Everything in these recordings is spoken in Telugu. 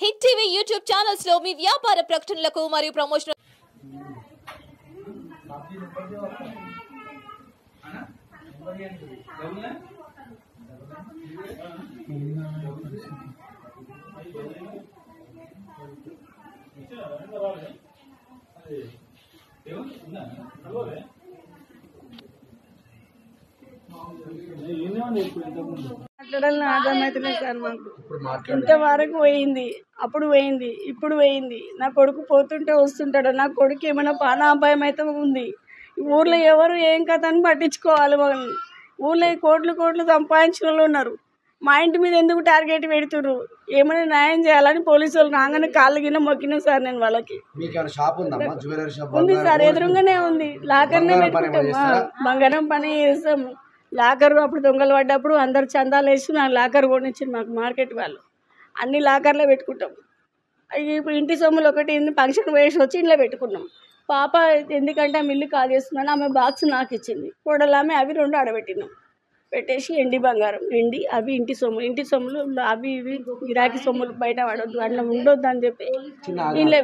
హిట్ టీవీ యూట్యూబ్ ఛానల్స్ లో మీ వ్యాపార ప్రకటనలకు మరియు ప్రమోషన్ మాట్లాడాలని అర్థమవుతుంది సార్ మాకు. ఇంతవరకు పోయింది, అప్పుడు పోయింది, ఇప్పుడు పోయింది. నా కొడుకు పోతుంటే వస్తుంటాడు. నా కొడుకు ఏమైనా ప్రాణాపాయం అయితే ఉంది. ఊర్లో ఎవరు ఏం కథ అని పట్టించుకోవాలి. వాళ్ళని ఊర్లో కోట్లు కోట్లు సంపాదించిన వాళ్ళు ఉన్నారు. మా ఇంటి మీద ఎందుకు టార్గెట్ పెడుతుర్రు? ఏమైనా న్యాయం చేయాలని పోలీసు వాళ్ళు రాగానే కాళ్ళు గిన్నె మొక్కినా సార్ నేను వాళ్ళకి. ఉంది సార్, ఎదురుగానే ఉంది. లాకర్నే పెట్టుకుంటాం, బంగారం పని చేస్తాము. లాకర్ అప్పుడు దొంగలు పడ్డప్పుడు అందరు చందాలు వేసి నాకు లాకర్ కొనిచ్చింది మాకు మార్కెట్ వాళ్ళు. అన్ని లాకర్లో పెట్టుకుంటాం. ఇప్పుడు ఇంటి సొమ్ములు ఒకటి ఫంక్షన్ వేసి వచ్చి ఇంట్లో పెట్టుకున్నాం. పాప ఎందుకంటే ఆమె ఇల్లు కాల్ చేస్తున్నాను, ఆమె బాక్స్ నాకు ఇచ్చింది. కూడలామె అవి రెండు ఆడబెట్టినాం. పెట్టేసి ఎండి బంగారం ఎండి అవి ఇంటి సొమ్ములు అవి ఇవి గిరాకీ సొమ్ములు బయట పడొద్దు అట్లా ఉండొద్దు అని చెప్పి ఇల్లే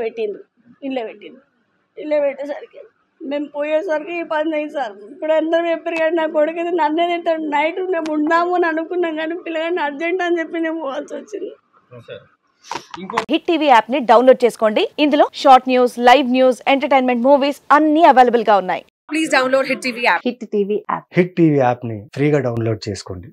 పెట్టేసరికి మేము పోయేసరికి ఈ పని అయింది సార్. ఇప్పుడు అందరూ చెప్పారు కానీ నా కొడుకు అయితే నన్నే తింటాడు. నైట్ మేము ఉందాము అని అనుకున్నాం కానీ పిల్లగాడిని అర్జెంట్ అని చెప్పి నేను పోవాల్సి వచ్చింది. హిట్ టీవీ యాప్ ని డౌన్లోడ్ చేసుకోండి. ఇందులో short news, live news, entertainment movies అన్ని అవైలబుల్ గా ఉన్నాయి. Please download hit TV app. Hit TV app ని ఫ్రీగా డౌన్లోడ్ చేసుకోండి.